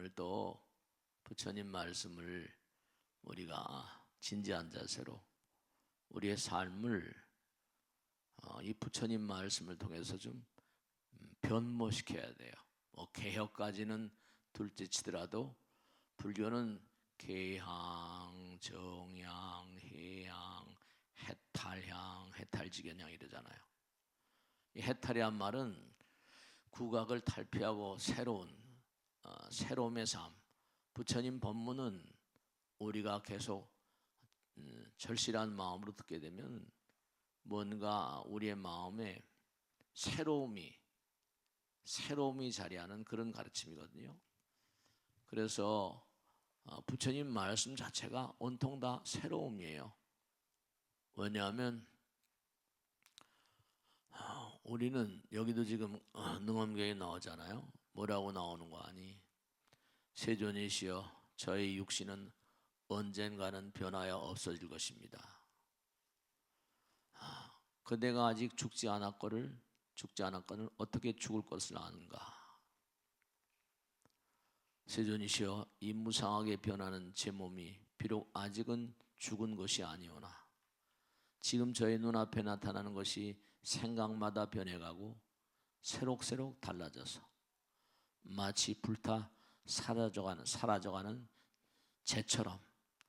오늘도 부처님 말씀을 우리가 진지한 자세로 우리의 삶을 이 부처님 말씀을 통해서 좀 변모시켜야 돼요. 개혁까지는 둘째치더라도 불교는 개향, 정향, 해향, 해탈향, 해탈지견향 이러잖아요. 이 해탈이란 말은 국악을 탈피하고 새로움의 삶. 부처님 법문은 우리가 계속 절실한 마음으로 듣게 되면 뭔가 우리의 마음에 새로움이 자리하는 그런 가르침이거든요. 그래서 부처님 말씀 자체가 온통 다 새로움이에요. 왜냐하면 우리는 여기도 지금 능엄경에 나오잖아요. 뭐라고 나오는 거 아니? 세존이시여 저희 육신은 언젠가는 변하여 없어질 것입니다. 그대가 아직 죽지 않았거늘 어떻게 죽을 것을 아는가? 세존이시여 이 무상하게 변하는 제 몸이 비록 아직은 죽은 것이 아니오나 지금 저희 눈앞에 나타나는 것이 생각마다 변해가고 새록새록 달라져서 마치 불타 사라져가는 재처럼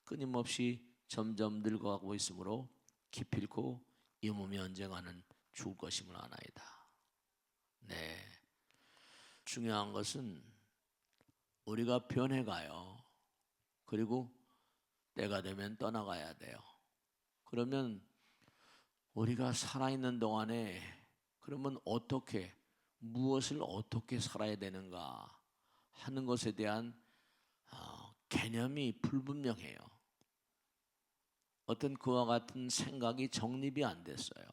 끊임없이 점점 늙어가고 있으므로 기필코 이 몸이 언젠가는 죽을 것임을 아나이다. 네, 중요한 것은 우리가 변해가요. 그리고 때가 되면 떠나가야 돼요. 그러면 우리가 살아있는 동안에 그러면 무엇을 어떻게 살아야 되는가 하는 것에 대한 개념이 불분명해요. 어떤 그와 같은 생각이 정립이 안 됐어요.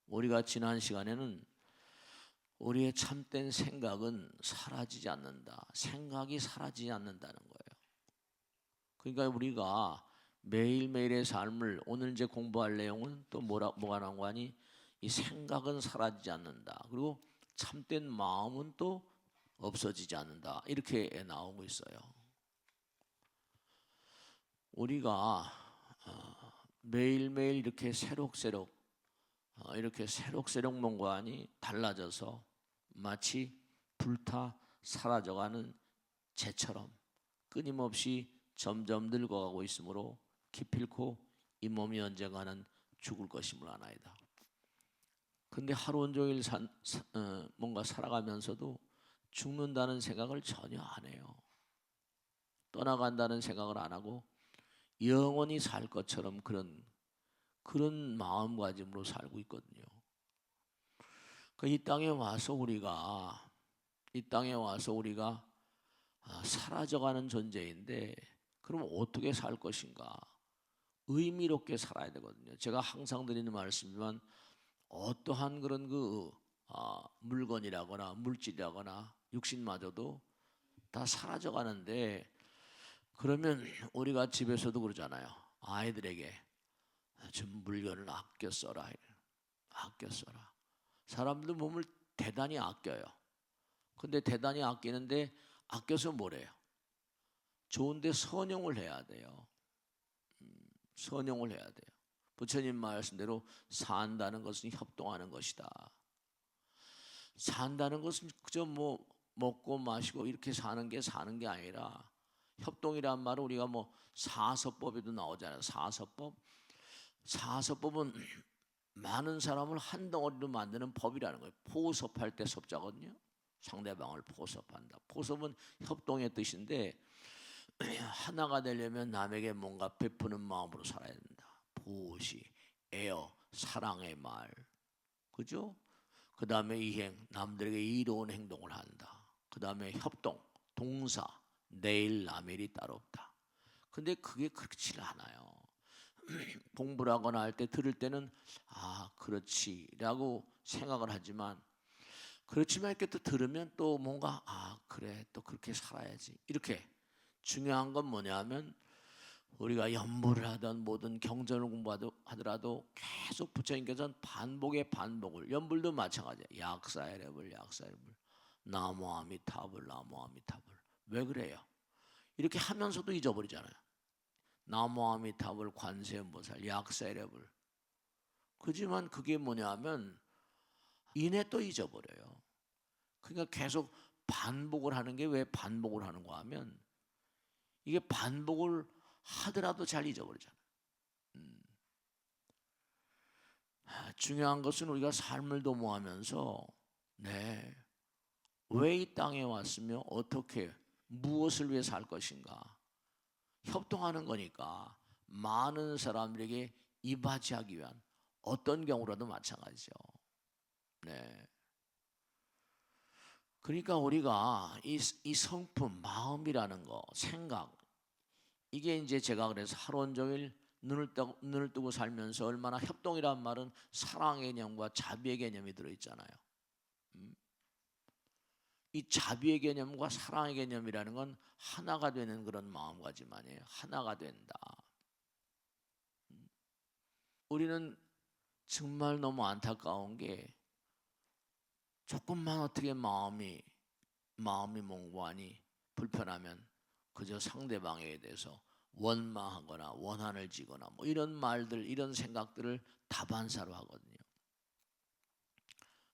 우리가 지난 시간에는 우리의 참된 생각은 사라지지 않는다. 생각이 사라지지 않는다는 거예요. 그러니까 우리가 매일매일의 삶을 오늘 이제 공부할 내용은 또 뭐가 나온 거 아니? 이 생각은 사라지지 않는다. 그리고 참된 마음은 또 없어지지 않는다. 이렇게 나오고 있어요. 우리가 매일매일 이렇게 새록새록 뭔가니 달라져서 마치 불타 사라져가는 재처럼 끊임없이 점점 늙어가고 있으므로 기필코 이 몸이 언젠가는 죽을 것임을 아나이다. 근데 하루 온종일 뭔가 살아가면서도 죽는다는 생각을 전혀 안 해요. 떠나간다는 생각을 안 하고 영원히 살 것처럼 그런 마음가짐으로 살고 있거든요. 이 땅에 와서 우리가 사라져가는 존재인데 그럼 어떻게 살 것인가? 의미롭게 살아야 되거든요. 제가 항상 드리는 말씀이지만 어떠한 그런 물건이라거나 물질이라거나 육신마저도 다 사라져가는데 그러면 우리가 집에서도 그러잖아요. 아이들에게 좀 물건을 아껴 써라. 사람들 몸을 대단히 아껴요. 근데 대단히 아끼는데 아껴서 뭐래요? 좋은데 선용을 해야 돼요. 선용을 해야 돼요. 부처님 말씀대로 산다는 것은 협동하는 것이다. 산다는 것은 그저 먹고 마시고 이렇게 사는 게 아니라 협동이란 말은 우리가 사서법에도 나오잖아요. 사서법은 많은 사람을 한 덩어리로 만드는 법이라는 거예요. 포섭할 때 섭자거든요. 상대방을 포섭한다. 포섭은 협동의 뜻인데 하나가 되려면 남에게 뭔가 베푸는 마음으로 살아야 된다. 보시, 애어, 사랑의 말, 그죠? 그 다음에 이행, 남들에게 이로운 행동을 한다. 그 다음에 협동, 동사, 내일 라멜이 따로 없다. 근데 그게 그렇지 않아요. 공부를 하거나 할 때 들을 때는 그렇지라고 생각을 하지만 그렇지만 이렇게 또 들으면 또 뭔가 그래 또 그렇게 살아야지. 이렇게 중요한 건 뭐냐면 우리가 연부를 하든 뭐든 경전을 공부하더라도 계속 부처님께서는 반복을 연불도 마찬가지예요. 약사의 랩을 나무 아미타불 왜 그래요? 이렇게 하면서도 잊어버리잖아요. 나무아미타불, 관세음보살, 약세력을. 그지만 그게 뭐냐면 이내 또 잊어버려요. 그러니까 계속 반복을 하는 게 왜 반복을 하는가 하면 이게 반복을 하더라도 잘 잊어버리잖아요. 중요한 것은 우리가 삶을 도모하면서 왜 이 땅에 왔으며 어떻게 무엇을 위해 살 것인가 협동하는 거니까 많은 사람들에게 이바지하기 위한 어떤 경우라도 마찬가지죠. 그러니까 우리가 이 성품, 마음이라는 거, 생각, 이게 이제 제가 그래서 하루 온종일 눈을 뜨고 살면서 얼마나 협동이란 말은 사랑의 개념과 자비의 개념이 들어있잖아요. 이 자비의 개념과 사랑의 개념이라는 건 하나가 되는 그런 마음가짐아니에요. 하나가 된다. 우리는 정말 너무 안타까운 게 조금만 어떻게 마음이 몽고하니 불편하면 그저 상대방에 대해서 원망하거나 원한을 지거나 뭐 이런 말들, 이런 생각들을 다반사로 하거든요.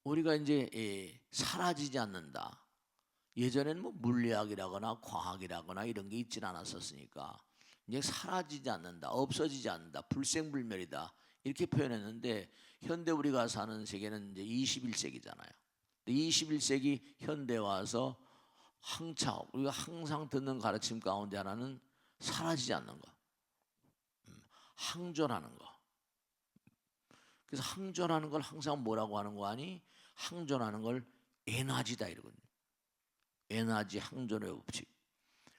우리가 이제 사라지지 않는다. 예전에는 뭐 물리학이라거나 과학이라거나 이런 게 있진 않았었으니까 이제 사라지지 않는다, 없어지지 않는다, 불생불멸이다 이렇게 표현했는데 현대 우리가 사는 세계는 이제 21세기잖아요. 21세기 현대 와서 우리가 항상 듣는 가르침 가운데 하나는 사라지지 않는 거, 항존하는 거. 그래서 항존하는 걸 항상 뭐라고 하는 거 아니? 항존하는 걸 에너지다 이러거든요. 에너지 항존의 법칙.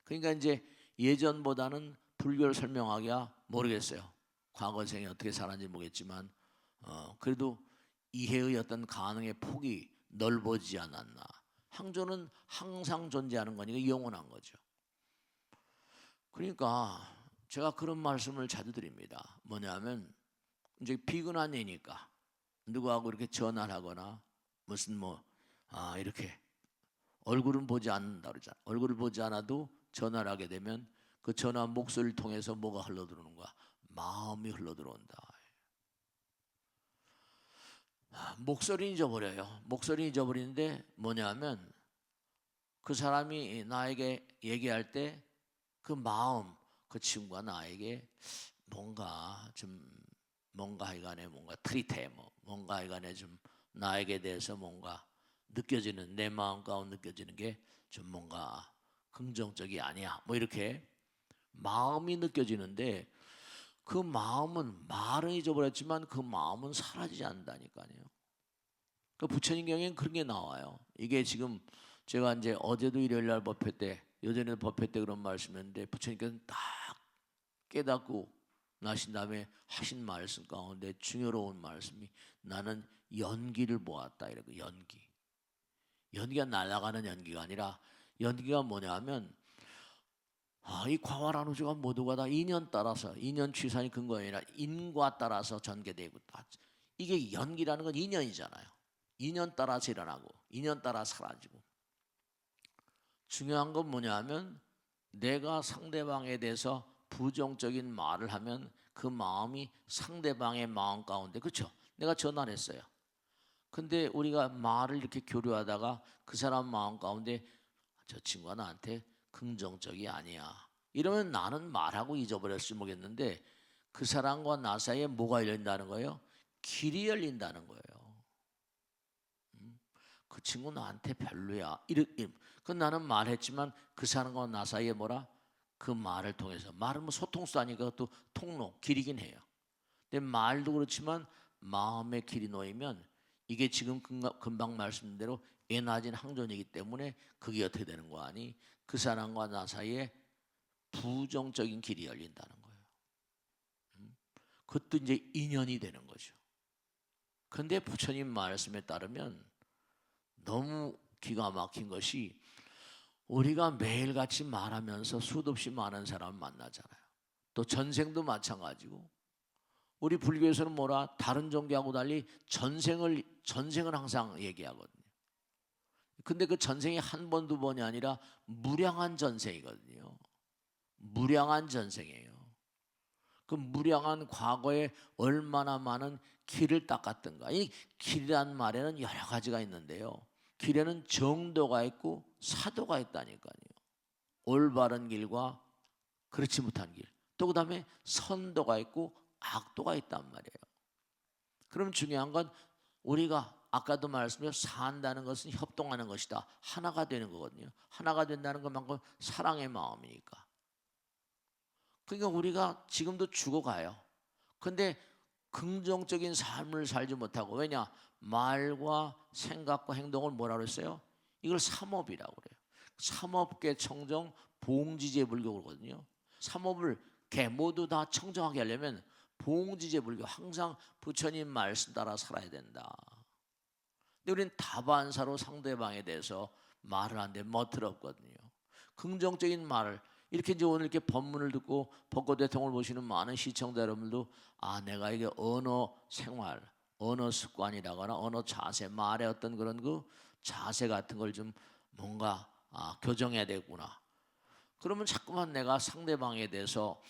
그러니까 이제 예전보다는 불교를 설명하기가 모르겠어요. 과거 생에 어떻게 살았는지 모르겠지만 그래도 이해의 어떤 가능의 폭이 넓어지지 않았나. 항존은 항상 존재하는 거니까 영원한 거죠. 그러니까 제가 그런 말씀을 자주 드립니다. 뭐냐면 이제 비근한 애니까 누구하고 이렇게 전화를 하거나 무슨 이렇게 얼굴은 보지 않는다 그러잖아. 얼굴을 보지 않아도 전화를 하게 되면 그 전화 목소리를 통해서 뭐가 흘러들어오는가? 마음이 흘러들어온다. 목소리 잊어버려요. 목소리 잊어버리는데 뭐냐면 그 사람이 나에게 얘기할 때 그 마음, 그 친구가 나에게 뭔가 하여간에 뭔가 트리테 뭔가 하여간에 좀 나에게 대해서 뭔가 느껴지는 내 마음 가운데 느껴지는 게 좀 뭔가 긍정적이 아니야. 뭐 이렇게 마음이 느껴지는데 그 마음은 말은 잊어버렸지만 그 마음은 사라지지 않는다니까요. 그 부처님 경에는 그런 게 나와요. 이게 지금 제가 이제 어제도 일요일 날 법회 때, 여전히 법회 때 그런 말씀했는데 부처님께서는 딱 깨닫고 나신 다음에 하신 말씀 가운데 중요로운 말씀이 나는 연기를 보았다 이러고 연기가 날아가는 연기가 아니라 연기가 뭐냐면 이 과활한 우주가 모두가 다 인연 따라서 인연 취산이 근거가 아니라 인과 따라서 전개되고 이게 연기라는 건 인연이잖아요. 인연 따라서 일어나고 인연 따라 사라지고 중요한 건 뭐냐면 내가 상대방에 대해서 부정적인 말을 하면 그 마음이 상대방의 마음 가운데 그렇죠? 내가 전화를 했어요. 근데 우리가 말을 이렇게 교류하다가 그 사람 마음 가운데 저 친구가 나한테 긍정적이 아니야. 이러면 나는 말하고 잊어버렸을지 모르겠는데 그 사람과 나 사이에 뭐가 열린다는 거예요? 길이 열린다는 거예요. 그 친구 나한테 별로야. 그 나는 말했지만 그 사람과 나 사이에 그 말을 통해서 말은 뭐 소통수 아니까 또 통로 길이긴 해요. 근데 말도 그렇지만 마음의 길이 놓이면 이게 지금 금방 말씀드린 대로 에너지는 항존이기 때문에 그게 어떻게 되는 거 아니? 그 사람과 나 사이에 부정적인 길이 열린다는 거예요. 그것도 이제 인연이 되는 거죠. 그런데 부처님 말씀에 따르면 너무 기가 막힌 것이 우리가 매일같이 말하면서 수도 없이 많은 사람을 만나잖아요. 또 전생도 마찬가지고 우리 불교에서는 다른 종교하고 달리 전생을 항상 얘기하거든요. 근데 그 전생이 한 번, 두 번이 아니라 무량한 전생이거든요. 무량한 전생이에요. 그 무량한 과거에 얼마나 많은 길을 닦았던가. 이 길이란 말에는 여러 가지가 있는데요. 길에는 정도가 있고 사도가 있다니까요. 올바른 길과 그렇지 못한 길. 또 그다음에 선도가 있고 악도가 있단 말이에요. 그럼 중요한 건 우리가 아까도 말씀드렸죠. 산다는 것은 협동하는 것이다. 하나가 되는 거거든요. 하나가 된다는 것만큼 사랑의 마음이니까. 그러니까 우리가 지금도 죽어가요. 근데 긍정적인 삶을 살지 못하고, 왜냐? 말과 생각과 행동을 뭐라 그랬어요? 이걸 삼업이라고 그래요. 삼업계 청정 봉지제 불교거든요. 삼업을 모두 다 청정하게 하려면 봉지제 불교, 항상 부처님 말씀 따라 살아야 된다. 근데 우리는 다반사로 상대방에 대해서 말을 하는데 멋들었거든요. 긍정적인 말을 이렇게 이제 오늘 이렇게 법문을 듣고 벚꽃 대통을 보시는 많은 시청자 여러분도 내가 이게 언어 생활, 언어 습관이라거나 언어 자세, 말의 어떤 그런 그 자세 같은 걸 좀 뭔가 교정해야 되구나. 그러면 자꾸만 내가 상대방에 대해서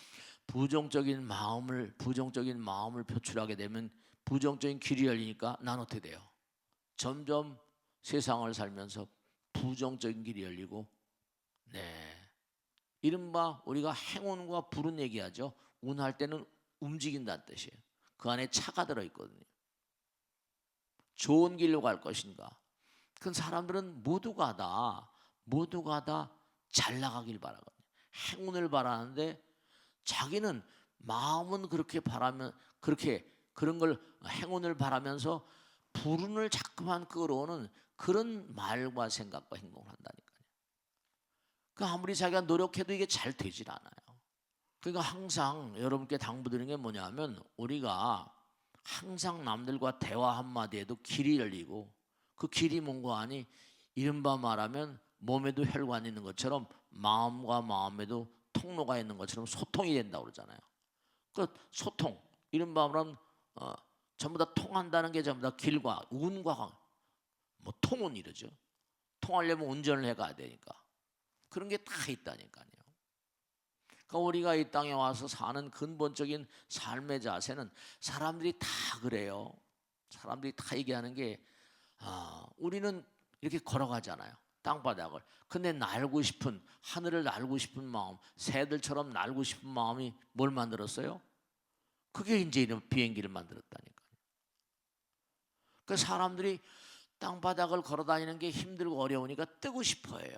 부정적인 마음을 표출하게 되면 부정적인 길이 열리니까 난 어떻게 돼요? 점점 세상을 살면서 부정적인 길이 열리고, 이른바 우리가 행운과 불운 얘기하죠. 운할 때는 움직인다는 뜻이에요. 그 안에 차가 들어있거든요. 좋은 길로 갈 것인가? 그 사람들은 모두가 다 잘 나가길 바라거든요. 행운을 바라는데 자기는 마음은 그렇게 바라면 그런 걸 행운을 바라면서 불운을 자꾸만 끌어오는 그런 말과 생각과 행동을 한다니까요. 그러니까 아무리 자기가 노력해도 이게 잘 되질 않아요. 그러니까 항상 여러분께 당부드리는 게 뭐냐면 우리가 항상 남들과 대화 한마디에도 길이 열리고, 그 길이 뭔가 하니 이른바 말하면 몸에도 혈관이 있는 것처럼 마음과 마음에도 통로가 있는 것처럼 소통이 된다고 그러잖아요. 그 소통, 이른바 말하면 전부 다 통한다는 게 전부 다 길과 운과 뭐 통운 이러죠. 통하려면 운전을 해가야 되니까. 그런 게 다 있다니까요. 그러니까 우리가 이 땅에 와서 사는 근본적인 삶의 자세는 사람들이 다 그래요. 사람들이 다 얘기하는 게 우리는 이렇게 걸어가잖아요. 땅바닥을. 근데 날고 싶은, 하늘을 날고 싶은 마음, 새들처럼 날고 싶은 마음이 뭘 만들었어요? 그게 이제 이런 비행기를 만들었다니까요. 그 사람들이 땅바닥을 걸어다니는 게 힘들고 어려우니까 뜨고 싶어 해요.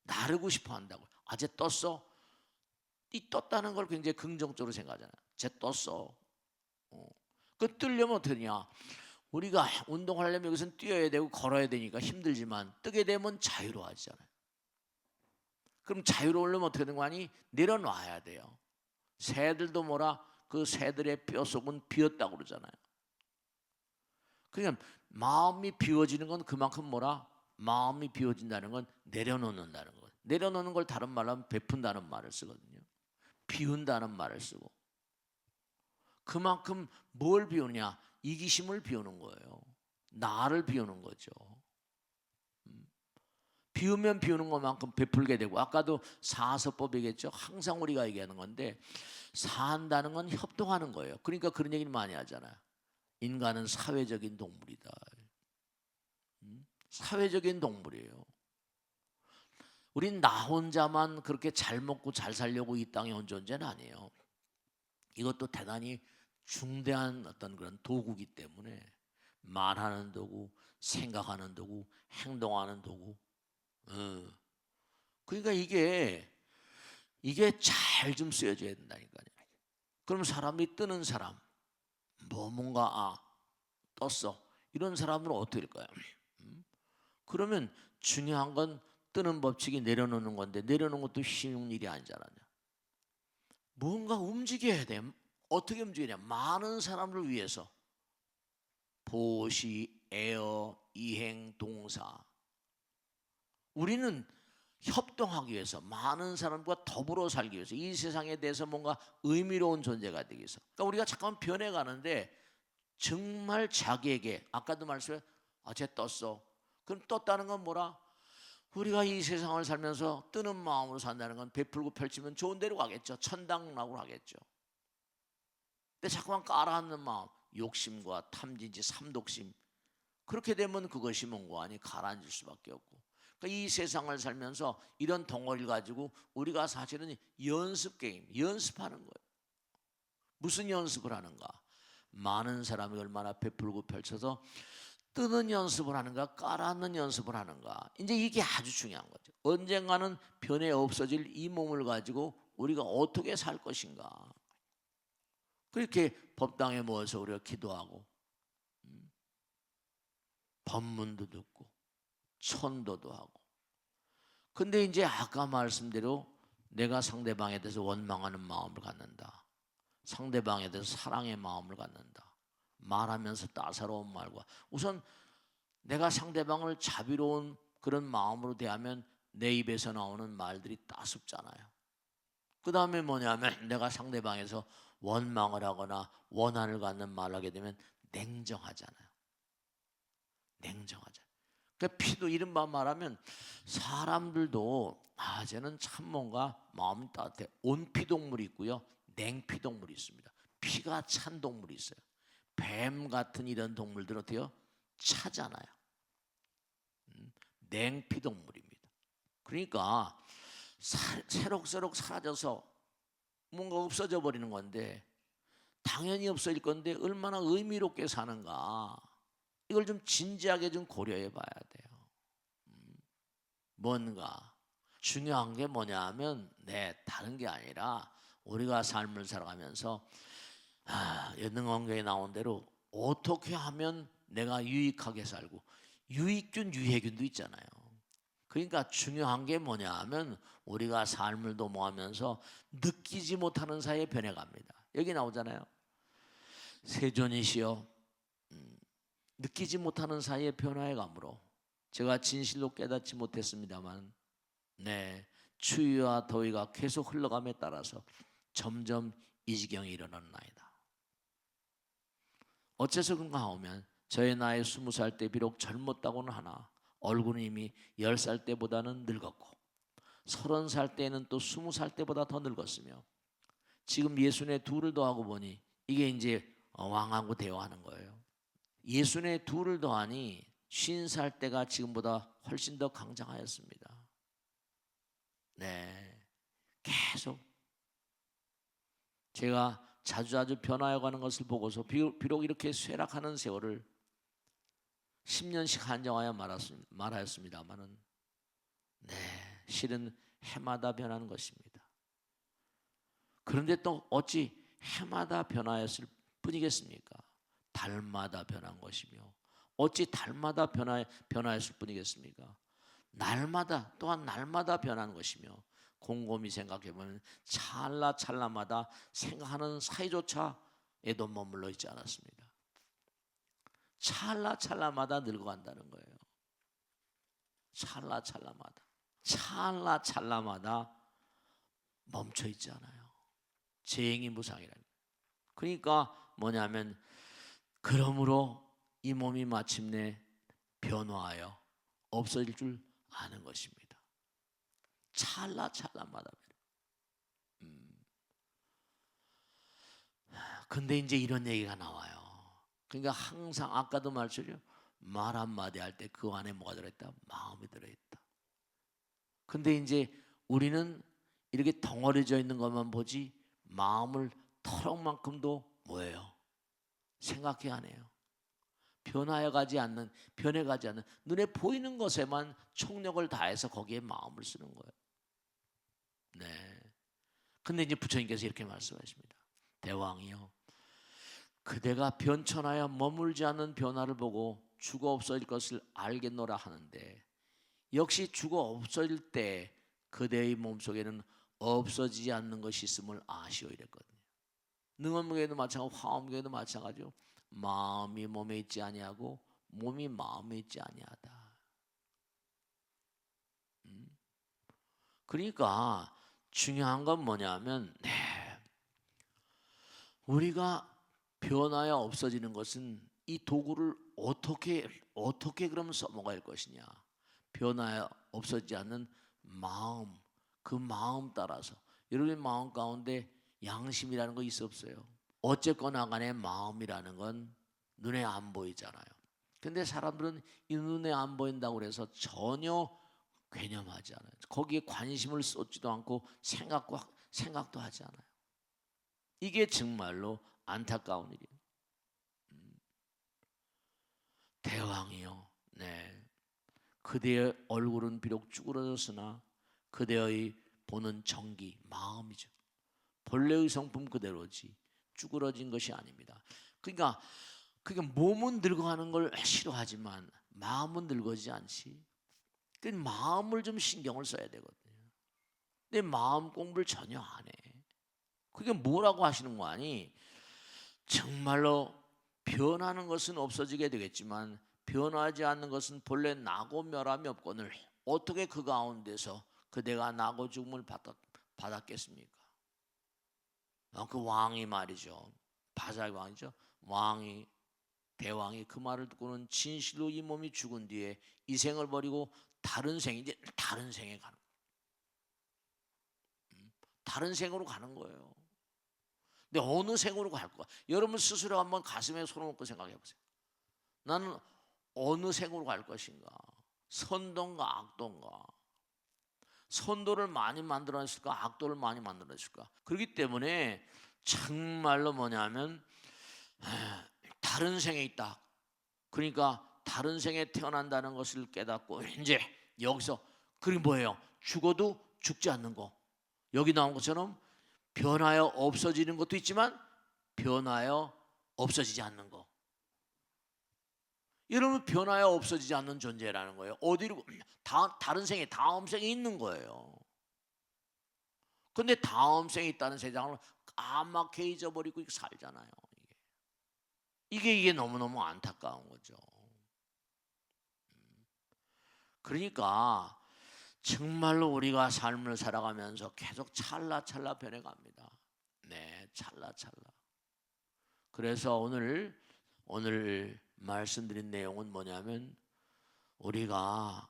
나르고 싶어 한다고. 쟤 떴어? 이 떴다는 걸 굉장히 긍정적으로 생각하잖아요. 쟤 떴어. 그 뜨려면 어떻게 되냐? 우리가 운동하려면 여기서는 뛰어야 되고 걸어야 되니까 힘들지만 뜨게 되면 자유로워지잖아요. 그럼 자유로우려면 어떻게 되는 거 아니? 내려놔야 돼요. 새들도 그 새들의 뼈속은 비었다고 그러잖아요. 그러니까 마음이 비워지는 건 그만큼 마음이 비워진다는 건 내려놓는다는 거예요. 내려놓는 걸 다른 말로 하면 베푼다는 말을 쓰거든요. 비운다는 말을 쓰고. 그만큼 뭘 비우냐? 이기심을 비우는 거예요. 나를 비우는 거죠. 비우면 비우는 것만큼 베풀게 되고, 아까도 사서법이겠죠. 항상 우리가 얘기하는 건데, 산다는 건 협동하는 거예요. 그러니까 그런 얘기를 많이 하잖아요. 인간은 사회적인 동물이다. 사회적인 동물이에요. 우린 나 혼자만 그렇게 잘 먹고 잘 살려고 이 땅에 온 존재는 아니에요. 이것도 대단히 중대한 어떤 그런 도구이기 때문에, 말하는 도구, 생각하는 도구, 행동하는 도구. 그러니까 이게 잘 좀 쓰여져야 된다니까요. 그럼 사람이 뜨는 사람, 뭔가 떴어, 이런 사람들은 어떻게 될까요? 그러면 중요한 건 뜨는 법칙이 내려놓는 건데, 내려놓는 것도 쉬운 일이 아니잖아요. 뭔가 움직여야 돼. 어떻게 움직이냐? 많은 사람을 위해서. 보시, 에어, 이행, 동사. 우리는 협동하기 위해서, 많은 사람과 더불어 살기 위해서, 이 세상에 대해서 뭔가 의미로운 존재가 되기 위해서. 그러니까 우리가 잠깐 변해가는데 정말 자기에게, 아까도 말씀해, 쟤 떴어. 그럼 떴다는 건 뭐라? 우리가 이 세상을 살면서 뜨는 마음으로 산다는 건 베풀고 펼치면 좋은 데로 가겠죠. 천당락으로 가겠죠. 근데 자꾸만 깔아앉는 마음, 욕심과 탐진치, 삼독심, 그렇게 되면 그것이 뭔고 아니 가라앉을 수밖에 없고. 그러니까 이 세상을 살면서 이런 덩어리를 가지고 우리가 사실은 연습 게임, 연습하는 거예요. 무슨 연습을 하는가? 많은 사람이 얼마나 베풀고 펼쳐서 뜨는 연습을 하는가, 깔아앉는 연습을 하는가. 이제 이게 아주 중요한 거죠. 언젠가는 변해 없어질 이 몸을 가지고 우리가 어떻게 살 것인가. 그렇게 법당에 모여서 우리가 기도하고 법문도 듣고 천도도 하고. 근데 이제 아까 말씀대로 내가 상대방에 대해서 원망하는 마음을 갖는다. 상대방에 대해서 사랑의 마음을 갖는다. 말하면서 따사로운 말과, 우선 내가 상대방을 자비로운 그런 마음으로 대하면 내 입에서 나오는 말들이 따숩잖아요. 그 다음에 뭐냐면 내가 상대방에서 원망을 하거나 원한을 갖는 말을 하게 되면 냉정하잖아요. 냉정하잖아요. 그러니까 피도 이른바 말하면 사람들도 쟤는 참 뭔가 마음이 따뜻해. 온피동물이 있고요, 냉피동물이 있습니다. 피가 찬 동물이 있어요. 뱀 같은 이런 동물들은 어때요? 차잖아요. 냉피동물입니다. 그러니까 새록새록 사라져서 뭔가 없어져 버리는 건데, 당연히 없어질 건데 얼마나 의미롭게 사는가, 이걸 좀 진지하게 좀 고려해 봐야 돼요. 뭔가 중요한 게 뭐냐 하면 다른 게 아니라 우리가 삶을 살아가면서 연능원경에 나온 대로 어떻게 하면 내가 유익하게 살고, 유익균 유해균도 있잖아요. 그러니까 중요한 게 뭐냐 하면 우리가 삶을 도모하면서 느끼지 못하는 사이에 변해갑니다. 여기 나오잖아요. 세존이시여, 느끼지 못하는 사이에 변화해감으로 제가 진실로 깨닫지 못했습니다만 추위와 더위가 계속 흘러감에 따라서 점점 이 지경이 일어났나이다. 어째서 그런가 하면 저의 나이 20살 때 비록 젊었다고는 하나 얼굴은 이미 10살 때보다는 늙었고, 30살 때는 또 20살 때보다 더 늙었으며, 지금 62를 더하고 보니 이게 이제 왕하고 대화하는 거예요. 62를 더하니 50살 때가 지금보다 훨씬 더 강장하였습니다. 계속 제가 자주 변화해가는 것을 보고서 비록 이렇게 쇠락하는 세월을 10년씩 한정하여 말하였습니다마는 실은 해마다 변하는 것입니다. 그런데 또 어찌 해마다 변화했을 뿐이겠습니까? 달마다 변한 것이며, 어찌 달마다 변화했을 뿐이겠습니까? 날마다, 또한 날마다 변하는 것이며, 곰곰이 생각해보면 찰나찰나마다 생각하는 사이조차에도 머물러 있지 않았습니다. 찰나찰나마다 늙어간다는 거예요. 찰나찰나마다 멈춰 있지 않아요. 재행이 무상이라는. 그러니까 뭐냐면, 그러므로 이 몸이 마침내 변화하여 없어질 줄 아는 것입니다. 찰나찰나마다. 근데 이제 이런 얘기가 나와요. 그러니까 항상 아까도 말씀드렸죠. 말 한마디 할 때 그 안에 뭐가 들어있다? 마음이 들어있다. 근데 이제 우리는 이렇게 덩어리져 있는 것만 보지 마음을 털어만큼도 뭐예요? 생각해 안 해요. 변해가지 않는 눈에 보이는 것에만 총력을 다해서 거기에 마음을 쓰는 거예요. 근데 이제 부처님께서 이렇게 말씀하십니다. 대왕이요, 그대가 변천하여 머물지 않는 변화를 보고 죽어 없어질 것을 알겠노라 하는데, 역시 죽어 없어질 때 그대의 몸속에는 없어지지 않는 것이 있음을 아시오 이랬거든요. 능엄무게도 마찬가지고 화엄무게도 마찬가지요. 마음이 몸에 있지 아니하고 몸이 마음에 있지 아니하다. 그러니까 중요한 건 뭐냐면 우리가 변화야 없어지는 것은 이 도구를 어떻게 그럼 써먹어야 할 것이냐? 변화 없어지지 않는 마음, 그 마음 따라서 여러분의 마음 가운데 양심이라는 거 있어 없어요? 어쨌거나 간에 마음이라는 건 눈에 안 보이잖아요. 근데 사람들은 이 눈에 안 보인다고 해서 전혀 괴념하지 않아요. 거기에 관심을 쏟지도 않고 생각도 하지 않아요. 이게 정말로 안타까운 일이에요. 대왕이요. 네. 그대의 얼굴은 비록 쭈그러졌으나 그대의 보는 정기, 마음이죠. 본래의 성품 그대로지 쭈그러진 것이 아닙니다. 그러니까 몸은 늙어가는 걸 싫어하지만 마음은 늙어지지 않지. 그 마음을 좀 신경을 써야 되거든요. 근데 마음 공부를 전혀 안 해. 그게 뭐라고 하시는 거 아니? 정말로 변하는 것은 없어지게 되겠지만 변하지 않는 것은 본래 나고 멸함이 없거늘 어떻게 그 가운데서 그대가 나고 죽음을 받았겠습니까? 그 왕이 말이죠. 바사의 왕이죠. 왕이 대왕이 그 말을 듣고는 진실로 이 몸이 죽은 뒤에 이 생을 버리고 다른 생에 가는 거예요. 다른 생으로 가는 거예요. 근데 어느 생으로 갈 거야? 여러분 스스로 한번 가슴에 손을 얹고 생각해 보세요. 나는 어느 생으로 갈 것인가? 선도인가 악도인가? 선도를 많이 만들어냈을까? 악도를 많이 만들어냈을까? 그렇기 때문에 정말로 뭐냐면 다른 생에 있다. 그러니까 다른 생에 태어난다는 것을 깨닫고 이제 여기서 그게 뭐예요? 죽어도 죽지 않는 거. 여기 나온 것처럼 변하여 없어지는 것도 있지만 변하여 없어지지 않는 거. 여러분 변하여 없어지지 않는 존재라는 거예요. 어디로 다른 생에 다음 생에 있는 거예요. 근데 다음 생에 있다는 세상을 까맣게 잊어버리고 살잖아요. 이게 너무너무 안타까운 거죠. 그러니까 정말로 우리가 삶을 살아가면서 계속 찰나찰나 변해갑니다. 네, 찰나찰나. 그래서 오늘 말씀드린 내용은 뭐냐면 우리가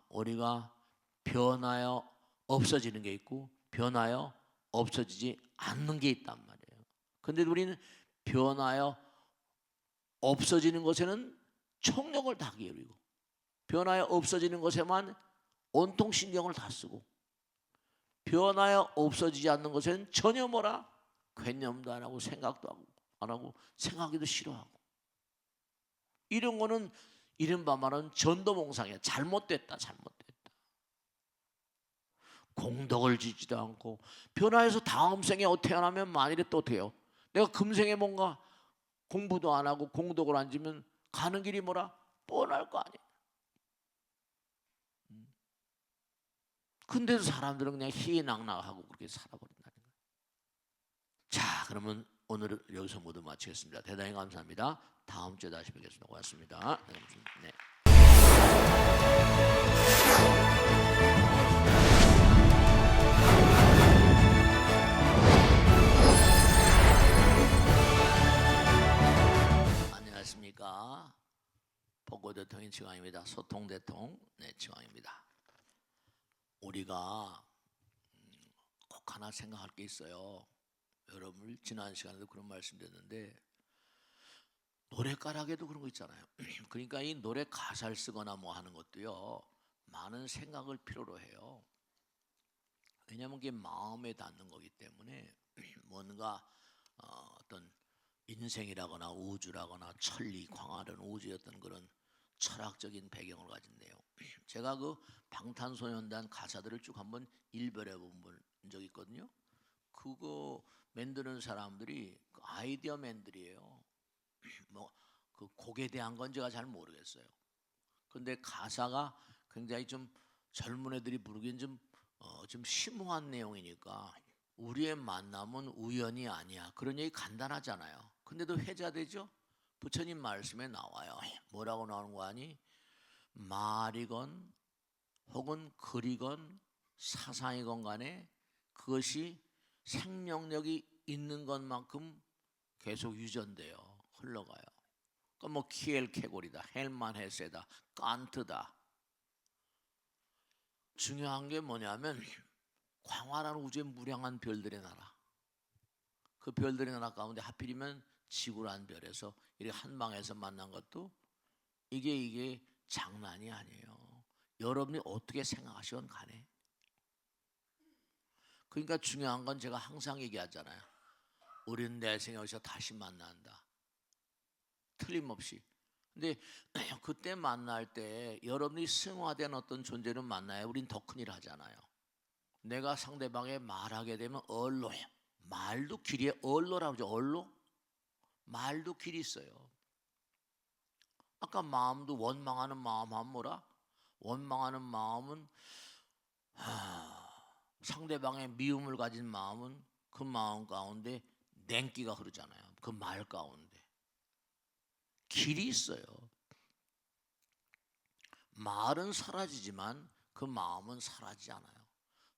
변하여 없어지는 게 있고 변하여 없어지지 않는 게 있단 말이에요. 근데 우리는 변하여 없어지는 것에는 총력을 다 기울이고 변하여 없어지는 것에만 온통 신경을 다 쓰고 변하여 없어지지 않는 것에는 전혀 괴념도 안 하고 생각도 안 하고 생각하기도 싫어하고 이런 거는 이른바 말하는 전도몽상이야. 잘못됐다. 공덕을 지지도 않고 변화해서 다음 생에 태어나면 만일에 또 어떻게 해요? 내가 금생에 뭔가 공부도 안 하고 공덕을 안 지면 가는 길이 뻔할 거 아니에요. 근데도 사람들은 그냥 희희낙낙하고 그렇게 살아버린다는 거예요. 자, 그러면 오늘 여기서 모두 마치겠습니다. 대단히 감사합니다. 다음 주에 다시 뵙겠습니다. 고맙습니다. 네. 안녕하십니까. 복고대통령 지광입니다. 소통대통 지광입니다. 우리가 꼭 하나 생각할 게 있어요. 여러분 지난 시간에도 그런 말씀드렸는데 노래가락에도 그런 거 있잖아요. 그러니까 이 노래 가사를 쓰거나 뭐 하는 것도요 많은 생각을 필요로 해요. 왜냐하면 그게 마음에 닿는 거기 때문에 뭔가 어떤 인생이라거나 우주라거나 천리 광활한 우주였던 그런 철학적인 배경을 가진 내용. 제가 그 방탄소년단 가사들을 쭉 한번 일별해 본 적이 있거든요. 그거 만드는 사람들이 그 아이디어맨들이에요. 그 곡에 대한 건 제가 잘 모르겠어요. 근데 가사가 굉장히 좀 젊은 애들이 부르기엔 좀 심오한 내용이니까 우리의 만남은 우연이 아니야. 그런 얘기 간단하잖아요. 근데도 회자되죠? 부처님 말씀에 나와요. 뭐라고 나오는 거 아니? 말이건 혹은 글이건 사상이건 간에 그것이 생명력이 있는 것만큼 계속 유전돼요. 흘러가요. 뭐 키엘케골이다, 헬만 헤세다, 칸트다. 중요한 게 뭐냐면 광활한 우주의 무량한 별들의 나라. 그 별들의 나라 가운데 하필이면 지구란 별에서 이렇게 한 방에서 만난 것도 이게 장난이 아니에요. 여러분이 어떻게 생각하시건 간에. 그러니까 중요한 건 제가 항상 얘기하잖아요. 우리는 내 생에 어디서 다시 만난다. 틀림없이. 근데 그때 만날 때 여러분이 승화된 어떤 존재를 만나야 우린 더 큰일 하잖아요. 내가 상대방에 말하게 되면 얼로요. 말도 길이에 얼로라고 그러죠. 얼로? 말도 길이 있어요. 아까 마음도 원망하는 마음 하면 뭐라? 원망하는 마음은 상대방의 미움을 가진 마음은 그 마음 가운데 냉기가 흐르잖아요. 그 말 가운데 길이 있어요. 말은 사라지지만 그 마음은 사라지지 않아요.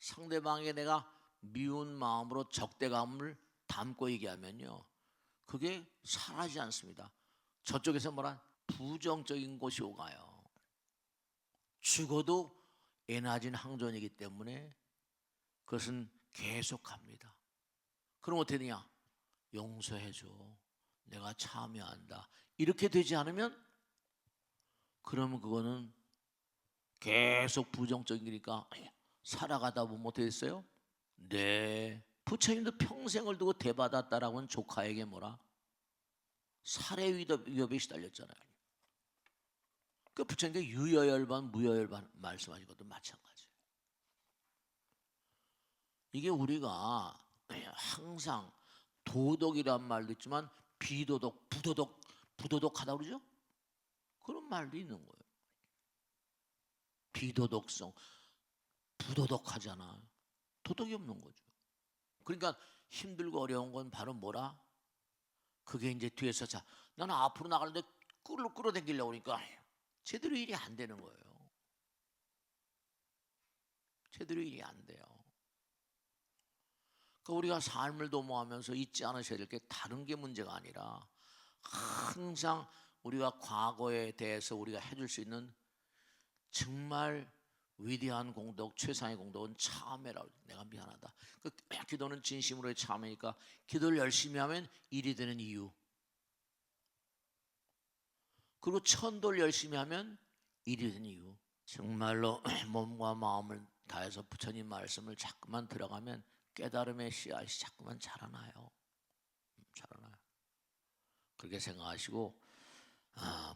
상대방에게 내가 미운 마음으로 적대감을 담고 얘기하면요, 그게 사라지지 않습니다. 저쪽에서 뭐라 부정적인 것이 오가요. 죽어도 에너지는 항존이기 때문에 그것은 계속합니다. 그럼 어떻게 되냐? 용서해줘. 내가 참여한다. 이렇게 되지 않으면 그러면 그거는 계속 부정적인 거니까 살아가다 보면 어떻게 됐어요? 네. 부처님도 평생을 두고 대받았다라고 하는 조카에게 뭐라? 살해 위협에 시달렸잖아요. 그 부처님께 유여열반 무여열반 말씀하신 것도 마찬가지예요. 이게 우리가 항상 도덕이란 말도 있지만 비도덕, 부도덕하다 그러죠? 그런 말도 있는 거예요. 비도덕성, 부도덕하잖아. 도덕이 없는 거죠. 그러니까 힘들고 어려운 건 바로 뭐라? 그게 이제 뒤에서 자, 나는 앞으로 나가는데 끌어당기려고 그러니까 제대로 일이 안 되는 거예요. 제대로 일이 안 돼요. 그러니까 우리가 삶을 도모하면서 잊지 않으셔야 될 게 다른 게 문제가 아니라 항상 우리가 과거에 대해서 우리가 해줄 수 있는 정말 위대한 공덕, 최상의 공덕은 참회라고. 내가 미안하다. 그 기도는 진심으로의 참회니까 기도를 열심히 하면 일이 되는 이유. 그리고 천도를 열심히 하면 일이 되는 이유. 정말로 몸과 마음을 다해서 부처님 말씀을 자꾸만 들어가면 깨달음의 씨앗이 자꾸만 자라나요. 자라나요. 그렇게 생각하시고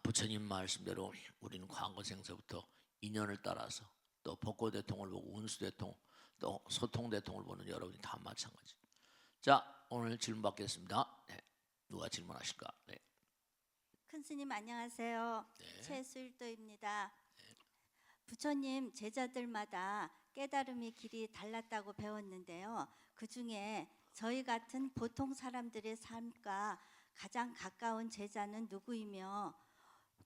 부처님 말씀대로 우리는 과거생서부터 인연을 따라서 또 법고대통을 보고 운수대통 또 소통대통을 보는 여러분이 다 마찬가지. 자, 오늘 질문 받겠습니다. 네. 누가 질문하실까? 네. 큰 스님 안녕하세요. 네. 최수일도입니다. 부처님 제자들마다 깨달음의 길이 달랐다고 배웠는데요. 그 중에 저희 같은 보통 사람들의 삶과 가장 가까운 제자는 누구이며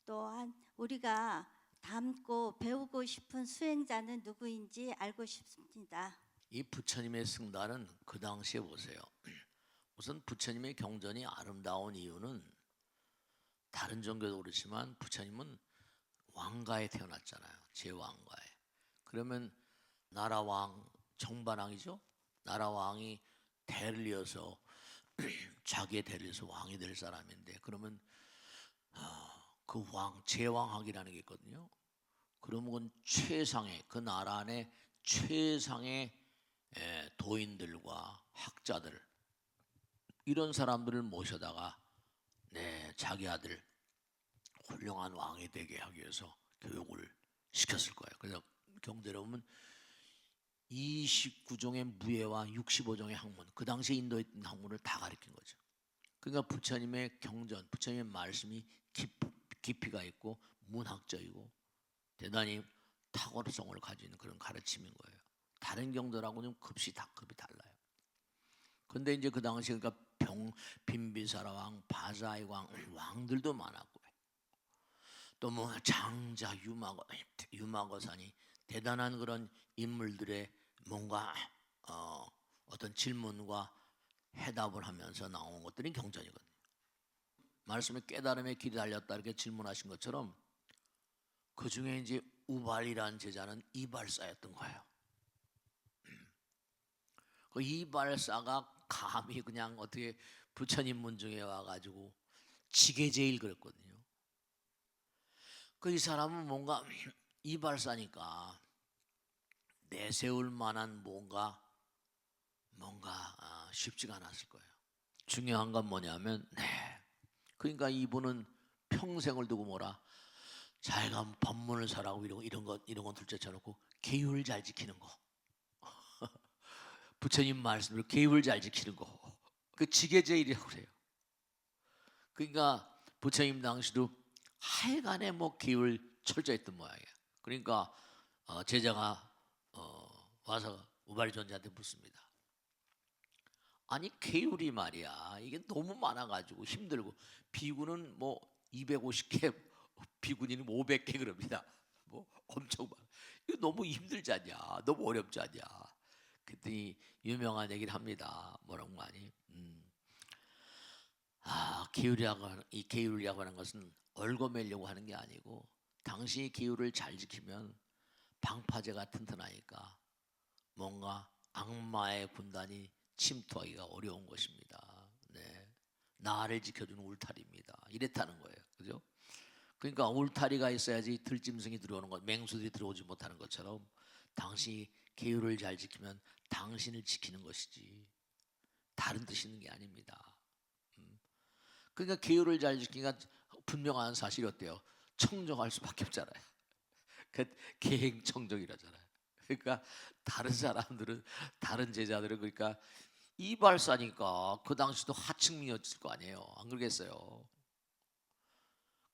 또한 우리가 닮고 배우고 싶은 수행자는 누구인지 알고 싶습니다. 이 부처님의 승단은 그 당시에 보세요. 우선 부처님의 경전이 아름다운 이유는 다른 종교도 그렇지만 부처님은 왕가에 태어났잖아요. 제왕가에. 그러면 나라왕 정반왕이죠. 나라왕이 대를 이어서 자기의 대를 이어서 왕이 될 사람인데 그러면 그 왕 제왕학이라는 게 있거든요. 그러면 그건 최상의 그 나라 안에 최상의 도인들과 학자들 이런 사람들을 모셔다가 자기 아들 훌륭한 왕이 되게 하기 위해서 교육을 시켰을 거예요. 그래서 경제로 보면 29종의 무예와 65종의 학문, 그 당시에 인도에 있던 학문을 다 가르친 거죠. 그러니까 부처님의 경전, 부처님의 말씀이 깊이가 있고 문학적이고 대단히 탁월성을 가진 그런 가르침인 거예요. 다른 경전하고는 급이 달라요. 근데 이제 그 당시에 그러니까 빈비사라 왕, 바자이 왕들도 많았고 또 뭐 장자 유마거산이 대단한 그런 인물들의 뭔가 어떤 질문과 해답을 하면서 나온 것들이 경전이거든요. 말씀에 깨달음의 길이 달렸다 이렇게 질문하신 것처럼 그 중에 이제 우발이라는 제자는 이발사였던 거예요. 그 이발사가 감히 그냥 어떻게 부처님 문중에 와가지고 지게제일 그랬거든요. 그 이 사람은 뭔가 이발사니까 내세울 만한 뭔가 쉽지가 않았을 거예요. 중요한 건 뭐냐면 그러니까 이분은 평생을 두고 뭐라 자기가 법문을 잘하고 이런 건 둘째 쳐놓고 계율 잘 지키는 거 부처님 말씀으로 계율 잘 지키는 거 그 지게제일이라고 그래요. 그러니까 부처님 당시도 하여간에 뭐 계율 철저했던 모양이에요. 그러니까 제자가 와서 우발존자한테 묻습니다. 아니 계율이 말이야 이게 너무 많아가지고 힘들고 비구는 뭐 250개 비구니는 500개 그럽니다. 뭐 엄청 많아. 이거 너무 힘들지 않냐 너무 어렵지 않냐. 그랬더니 유명한 얘기를 합니다. 뭐라고 많이 이 계율이라고 하는 것은 얽어매려고 하는 게 아니고 당신이 계율을 잘 지키면 방파제가 튼튼하니까 뭔가 악마의 군단이 침투하기가 어려운 것입니다. 네. 나를 지켜주는 울타리입니다. 이랬다는 거예요. 그죠? 그러니까 울타리가 있어야지 들짐승이 들어오는 것, 맹수들이 들어오지 못하는 것처럼 당신이 계율을 잘 지키면 당신을 지키는 것이지 다른 뜻이 있는 게 아닙니다. 그러니까 계율을 잘 지키니까 분명한 사실이 어때요? 청정할 수밖에 없잖아요. 그 계행청정이라잖아요. 그러니까 다른 사람들은 다른 제자들은 그러니까 이발사니까 그 당시도 하층민이었을 거 아니에요. 안 그러겠어요?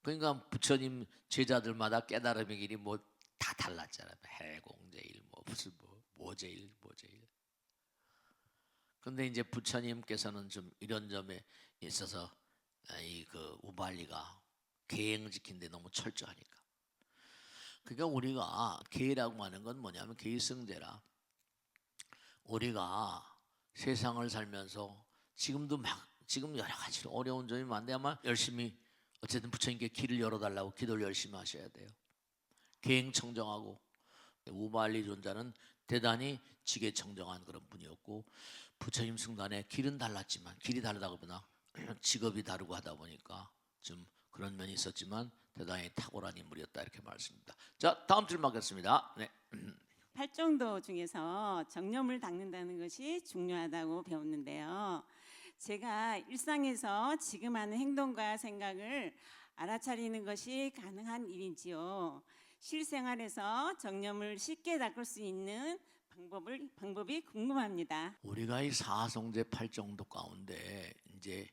그러니까 부처님 제자들마다 깨달음의 길이 뭐 다 달랐잖아요. 해공제일 뭐 무슨 모제일. 근데 이제 부처님께서는 좀 이런 점에 있어서 이 그 우발리가 계행 지킨데 너무 철저하니까. 그러니까 우리가 계라고 하는 건 뭐냐면 계승제라. 우리가 세상을 살면서 지금 여러 가지 어려운 점이 많은데 아마 열심히 어쨌든 부처님께 길을 열어달라고 기도를 열심히 하셔야 돼요. 계행청정하고 우발리 존자는 대단히 지게청정한 그런 분이었고 부처님 승단에 길은 달랐지만 길이 다르다고 보나 직업이 다르고 하다 보니까 좀 그런 면이 있었지만 대단히 탁월한 인물이었다 이렇게 말씀입니다. 자 다음 질문 하겠습니다. 네. 팔정도 중에서 정념을 닦는다는 것이 중요하다고 배웠는데요. 제가 일상에서 지금 하는 행동과 생각을 알아차리는 것이 가능한 일인지요. 실생활에서 정념을 쉽게 닦을 수 있는 방법이 궁금합니다. 우리가 이 사성제 팔정도 가운데 이제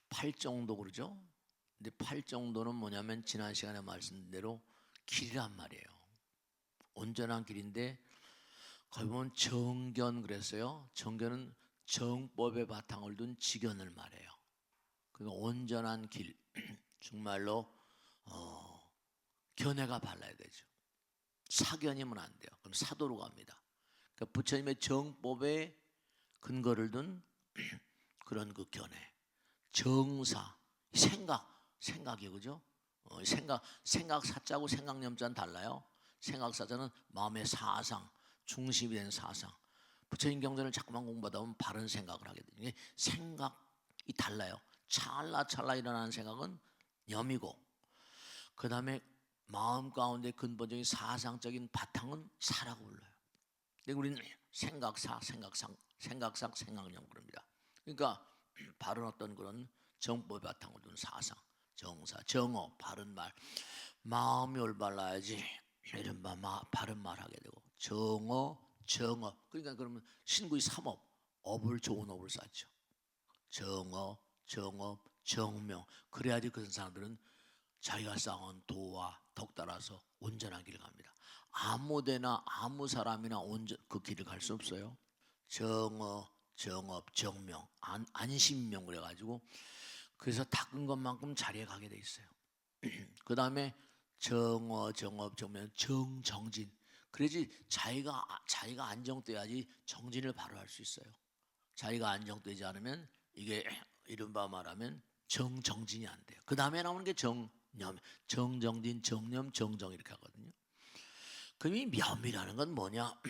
팔정도 그러죠. 근데 팔정도는 뭐냐면 지난 시간에 말씀드린 대로 길이란 말이에요. 온전한 길인데 거기 보면 정견 그랬어요. 정견은 정법의 바탕을 둔 지견을 말해요. 그러니까 온전한 길, 정말로 견해가 발라야 되죠. 사견이면 안 돼요. 그럼 사도로 갑니다. 그러니까 부처님의 정법에 근거를 둔 그런 그 견해, 정사, 생각이 그죠? 생각 사자고 생각념자는 달라요. 생각 사자는 마음의 사상, 중심이 된 사상. 부처님 경전을 자꾸만 공부하다 보면 바른 생각을 하게 돼요. 생각이 달라요. 찰나찰나 일어나는 생각은 염이고, 그 다음에 마음 가운데 근본적인 사상적인 바탕은 사라고 불러요. 근데 우리는 생각상, 생각념 그럽니다. 그러니까 바른 어떤 그런 정법의 바탕을 둔 사상, 정사, 정어, 바른 말, 마음이 올바라야지 이런 바른 말 하게 되고 정업. 그러니까 그러면 신구의 삼업, 좋은 업을 쌓죠. 정업, 정명. 그래야지 그런 사람들은 자기가 쌓은 도와 덕 따라서 온전한 길을 갑니다. 아무데나 아무 사람이나 그 길을 갈 수 없어요. 정업, 정명, 안심명 그래가지고 그래서 닦은 것만큼 자리에 가게 돼 있어요. 그 다음에 정업, 정명, 정진. 그래야지 자기가 안정돼야지 정진을 바로 할 수 있어요. 자기가 안정되지 않으면 이게 이른바 말하면 정진이 안 돼요. 그 다음에 나오는 게 정념, 정정진, 정념, 정정 이렇게 하거든요. 그럼 이 면이라는 건 뭐냐?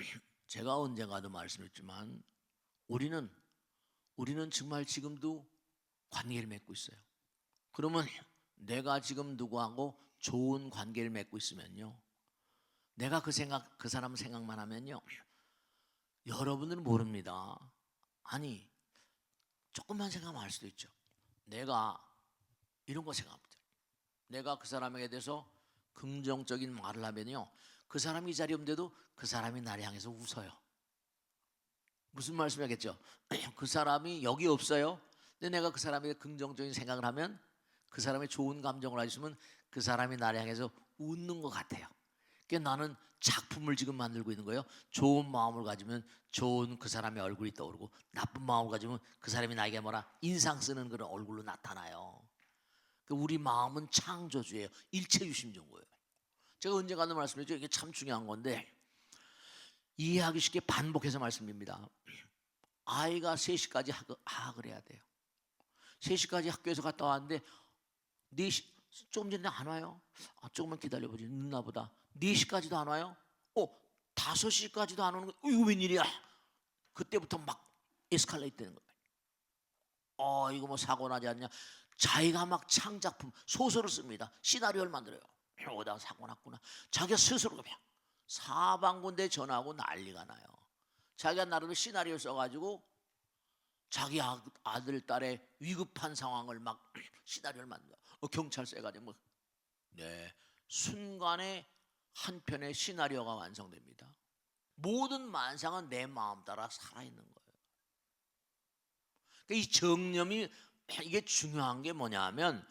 제가 언젠가도 말씀했지만 우리는 정말 지금도 관계를 맺고 있어요. 그러면 내가 지금 누구하고 좋은 관계를 맺고 있으면요, 내가 그 사람 생각만 하면요, 여러분들은 모릅니다. 아니, 조금만 생각하면 알 수도 있죠. 내가 이런 거 생각합니다. 내가 그 사람에게 대해서 긍정적인 말을 하면요, 그 사람이 이 자리에 없는데도 그 사람이 나를 향해서 웃어요. 무슨 말씀이겠죠? 그 사람이 여기 없어요. 근데 내가 그 사람에게 긍정적인 생각을 하면, 그 사람의 좋은 감정을 가지면 그 사람이 나를 향해서 웃는 것 같아요. 그러니까 나는 작품을 지금 만들고 있는 거예요. 좋은 마음을 가지면 좋은 그 사람의 얼굴이 떠오르고, 나쁜 마음을 가지면 그 사람이 나에게 뭐라 인상 쓰는 그런 얼굴로 나타나요. 우리 마음은 창조주예요. 일체 유심정거예요. 제가 언젠가도 말씀드렸죠. 이게 참 중요한 건데 이해하기 쉽게 반복해서 말씀드립니다. 아이가 3시까지 학을 해야 돼요. 3시까지 학교에서 갔다 왔는데 4시 조금 전에 안 와요. 조금만 기다려보지. 늦나 보다. 4시까지도 안 와요. 5시까지도 안 오는 거. 이거 웬일이야. 그때부터 막 에스컬레이트 되는 거예요. 이거 뭐 사고 나지 않냐. 자기가 막 창작품, 소설을 씁니다. 시나리오를 만들어요. 오다가 사고 났구나. 자기가 스스로 그냥 사방군데 전화하고 난리가 나요. 자기가 나름대로 시나리오 써가지고 자기 아들, 딸의 위급한 상황을 막 시나리오를 만들어. 경찰서에 가지고 뭐, 네, 순간에 한 편의 시나리오가 완성됩니다. 모든 만상은 내 마음 따라 살아있는 거예요. 그러니까 이 정념이 이게 중요한 게 뭐냐면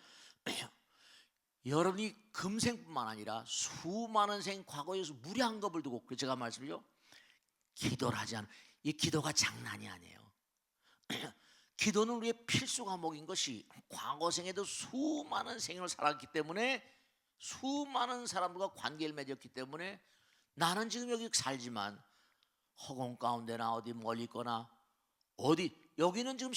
여러분이 금생뿐만 아니라 수많은 생 과거에서 무리한 겁을 두고, 제가 말씀드려 기도를 하지 않은, 이 기도가 장난이 아니에요. 기도는 우리의 필수 과목인 것이, 과거 생에도 수많은 생을 살았기 때문에, 수많은 사람들과 관계를 맺었기 때문에 나는 지금 여기 살지만 허공 가운데나 어디 멀리 있거나 어디, 여기는 지금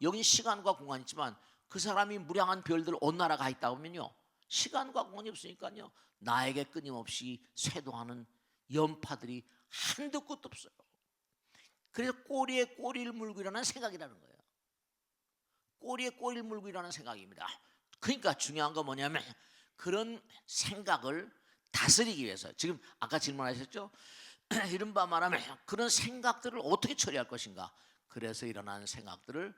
여기는 시간과 공간이 있지만 그 사람이 무량한 별들 어느 나라 가 있다 보면요, 시간과 공간이 없으니까요, 나에게 끊임없이 쇄도하는 연파들이 한두 끝도 없어요. 그래서 꼬리에 꼬리를 물고 일어나는 생각이라는 거예요. 꼬리에 꼬리를 물고 일어나는 생각입니다. 그러니까 중요한 건 뭐냐면 그런 생각을 다스리기 위해서, 지금 아까 질문하셨죠? 이른바 말하면 그런 생각들을 어떻게 처리할 것인가. 그래서 일어나는 생각들을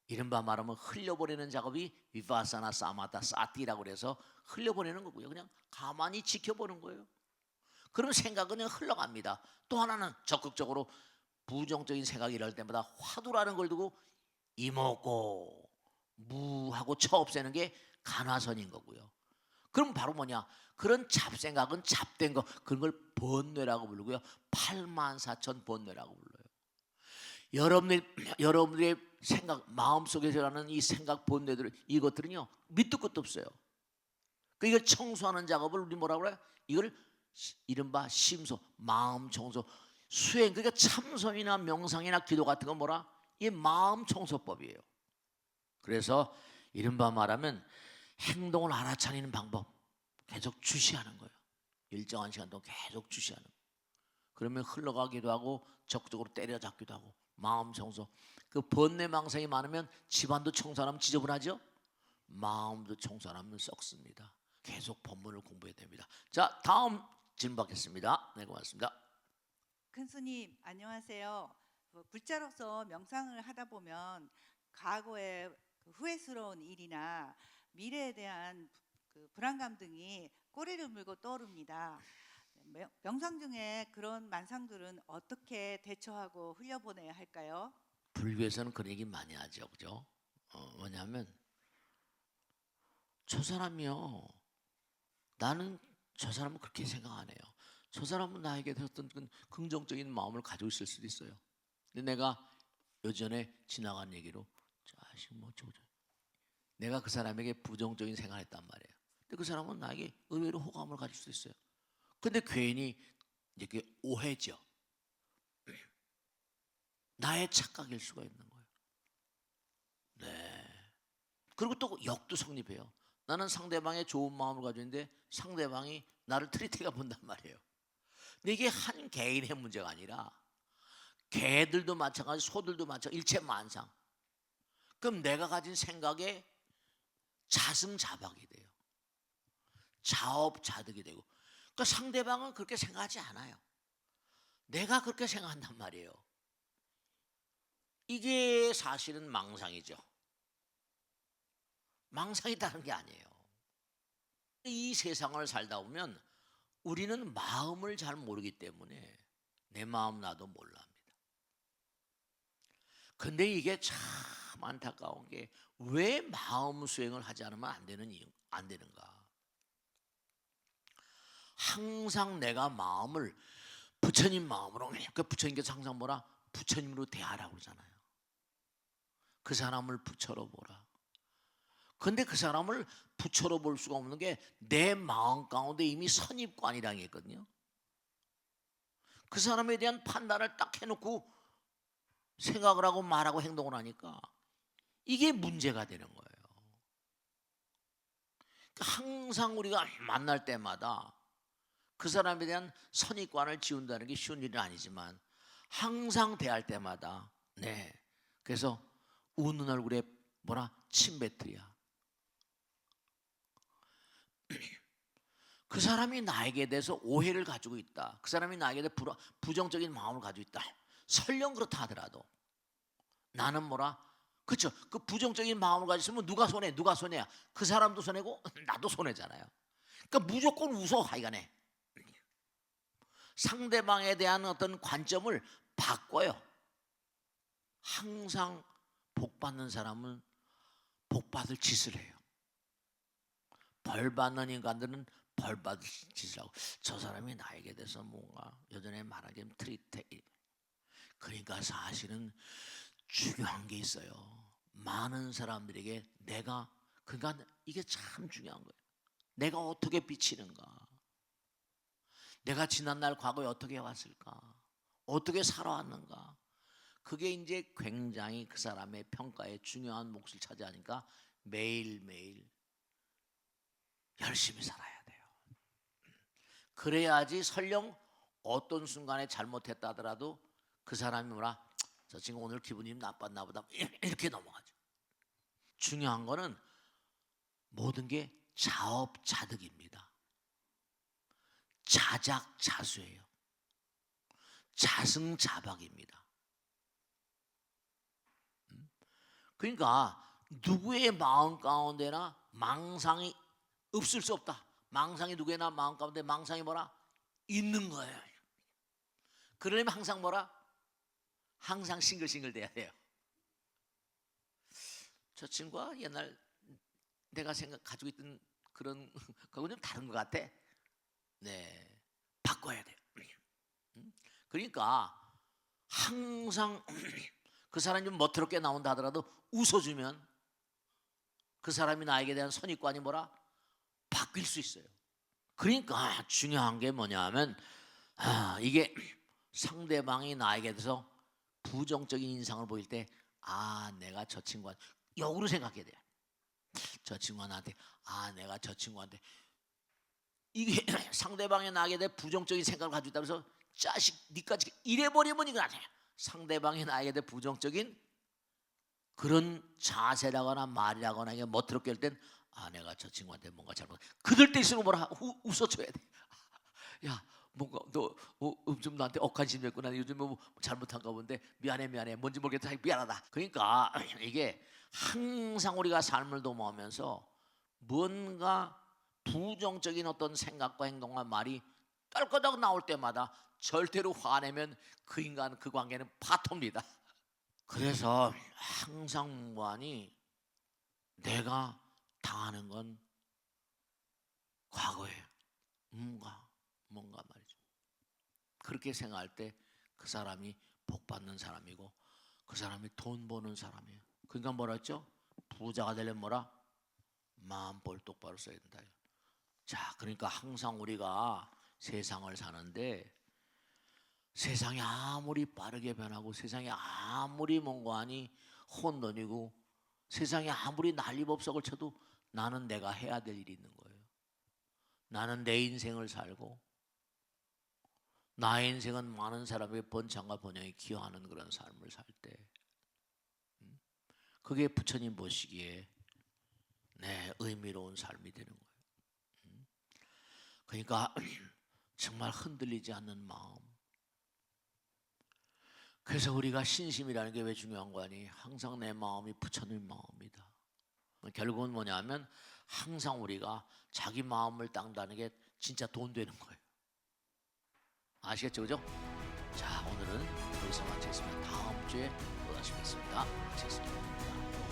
이른바 말하면 흘려보내는 작업이 비파사나 사마타 사티라고 해서 흘려보내는 거고요. 그냥 가만히 지켜보는 거예요. 그럼 생각은 그냥 흘러갑니다. 또 하나는 적극적으로 부정적인 생각이 일어날 때마다 화두라는 걸 두고 이먹고 무하고 쳐 없애는 게 간화선인 거고요. 그럼 바로 뭐냐? 그런 잡생각은 잡된 거, 그런 걸 번뇌라고 부르고요. 84,000 번뇌라고 불러요. 여러분들의 생각, 마음속에 일어나는 이 생각 번뇌들, 이것들은요, 밑도 끝도 없어요. 이걸 청소하는 작업을 우리 뭐라고 그래요? 이걸 이른바 심소, 마음 청소, 수행, 그러니까 참선이나 명상이나 기도 같은 건 뭐라? 이게 마음 청소법이에요. 그래서 이른바 말하면 행동을 알아차리는 방법 계속 주시하는 거예요. 일정한 시간 동안 계속 주시하는 거예요. 그러면 흘러가기도 하고 적극적으로 때려잡기도 하고, 마음 청소. 그 번뇌 망상이 많으면 집안도 청소 안 하면 지저분하죠? 마음도 청소 안 하면 썩습니다. 계속 법문을 공부해야 됩니다. 자, 다음 질문 받겠습니다. 네, 고맙습니다. 큰 스님 안녕하세요. 불자로서 명상을 하다 보면 과거의 후회스러운 일이나 미래에 대한 불안감 등이 꼬리를 물고 떠오릅니다. 명상 중에 그런 만상들은 어떻게 대처하고 흘려보내야 할까요? 불교에서는 그런 얘기 많이 하죠, 그죠? 뭐냐면 저 사람이요, 나는 저 사람은 그렇게 생각 안 해요. 저 사람은 나에게 어떤 긍정적인 마음을 가지고 있을 수도 있어요. 근데 내가 예전에 지나간 얘기로 자식 뭐 저저, 내가 그 사람에게 부정적인 생각을 했단 말이에요. 근데 그 사람은 나에게 의외로 호감을 가질 수도 있어요. 근데 괜히 이제 그게 오해죠. 나의 착각일 수가 있는 거예요. 네. 그리고 또 역도 성립해요. 나는 상대방의 좋은 마음을 가지고 있는데 상대방이 나를 트리티가 본단 말이에요. 근데 이게 한 개인의 문제가 아니라 개들도 마찬가지, 소들도 마찬가지, 일체 만상. 그럼 내가 가진 생각에 자승자박이 돼요. 자업자득이 되고. 그러니까 상대방은 그렇게 생각하지 않아요. 내가 그렇게 생각한단 말이에요. 이게 사실은 망상이죠. 망상이 다른 게 아니에요. 이 세상을 살다 보면 우리는 마음을 잘 모르기 때문에 내 마음 나도 몰랍니다. 근데 이게 참 안타까운 게 왜 마음 수행을 하지 않으면 안 되는가? 항상 내가 마음을 부처님 마음으로, 그러니까 부처님께서 항상 뭐라? 부처님으로 대하라고 그러잖아요. 그 사람을 부처로 보라. 근데 그 사람을 부처로 볼 수가 없는 게 내 마음 가운데 이미 선입관이라는 게 있거든요. 그 사람에 대한 판단을 딱 해놓고 생각을 하고 말하고 행동을 하니까 이게 문제가 되는 거예요. 항상 우리가 만날 때마다 그 사람에 대한 선입관을 지운다는 게 쉬운 일은 아니지만 항상 대할 때마다 네, 그래서 웃는 얼굴에 뭐라? 침뱉으랴. 그 사람이 나에게 대해서 오해를 가지고 있다. 그 사람이 나에게 대해 부정적인 마음을 가지고 있다. 설령 그렇다 하더라도 나는 뭐라? 그렇죠. 그 부정적인 마음을 가지고 있으면 누가 손해? 누가 손해야? 그 사람도 손해고 나도 손해잖아요. 그러니까 무조건 웃어 하여간에. 상대방에 대한 어떤 관점을 바꿔요. 항상 복 받는 사람은 복 받을 짓을 해요. 벌 받는 인간들은 벌 받을 짓을 하고, 저 사람이 나에게 대해서 뭔가 예전에 말하자면 트리테. 그러니까 사실은 중요한 게 있어요. 많은 사람들에게 내가, 그러니까 이게 참 중요한 거예요. 내가 어떻게 비치는가? 내가 지난날 과거에 어떻게 왔을까? 어떻게 살아왔는가? 그게 이제 굉장히 그 사람의 평가에 중요한 몫을 차지하니까 매일매일 열심히 살아야 돼요. 그래야지 설령 어떤 순간에 잘못했다 하더라도 그 사람이 뭐라? 저 친구 오늘 기분이 나빴나 보다 이렇게 넘어가죠. 중요한 거는 모든 게 자업자득입니다. 자작자수예요. 자승자박입니다. 그러니까 누구의 마음 가운데나 망상이 없을 수 없다. 망상이 누구나 마음 가운데 망상이 뭐라? 있는 거예요. 그러려면 항상 뭐라? 항상 싱글싱글 돼야 돼요. 저 친구가 옛날 내가 가지고 있던 그런 그거는 좀 다른 것 같아. 네, 바꿔야 돼요. 그러니까 항상 그 사람이 좀 멋스럽게 나온다 하더라도 웃어주면 그 사람이 나에게 대한 선입관이 뭐라? 바뀔 수 있어요. 그러니까 중요한 게 뭐냐면 이게 상대방이 나에게 대해서 부정적인 인상을 보일 때 내가 저 친구한테 역으로 생각해야 돼요. 저 친구가 나한테 내가 저 친구한테 이게 상대방이 나에게 대해 부정적인 생각을 가지고 있다면서 자식 니까지 이래버리면 이건 아니에요. 상대방이 나에게 대해 부정적인 그런 자세라거나 말이라거나 이게 멋스럽게 할 땐 내가 저 친구한테 뭔가 잘못. 그럴 때일수록 뭐라 웃어줘야 돼. 야 뭔가 너 좀 나한테 억한 심했구나. 요즘 뭐 잘못한가 본데 미안해 뭔지 모르겠다. 미안하다. 그러니까 이게 항상 우리가 삶을 도모하면서 뭔가 부정적인 어떤 생각과 행동과 말이 떨거덕 나올 때마다 절대로 화내면 그 인간 그 관계는 파토입니다. 그래서 항상 무관히 내가 당하는 건 과거에 뭔가 말이죠. 그렇게 생각할 때 그 사람이 복 받는 사람이고 그 사람이 돈 버는 사람이에요. 그러니까 뭐라 했죠? 부자가 되려면 뭐라? 마음 볼 똑바로 써야 된다. 자, 그러니까 항상 우리가 세상을 사는데 세상이 아무리 빠르게 변하고 세상이 아무리 뭔가하니 혼돈이고 세상에 아무리 난리법석을 쳐도 나는 내가 해야 될 일이 있는 거예요. 나는 내 인생을 살고 나의 인생은 많은 사람의 번창과 번영에 기여하는 그런 삶을 살 때, 그게 부처님 보시기에 의미로운 삶이 되는 거예요. 그러니까 정말 흔들리지 않는 마음. 그래서 우리가 신심이라는 게 왜 중요한 거니? 항상 내 마음이 부처님 마음이다. 결국은 뭐냐면 항상 우리가 자기 마음을 딴다는 게 진짜 돈 되는 거예요. 아시겠죠? 그죠? 자, 오늘은 여기서 마치겠습니다. 다음 주에 또 다시 뵙겠습니다. 마치겠습니다.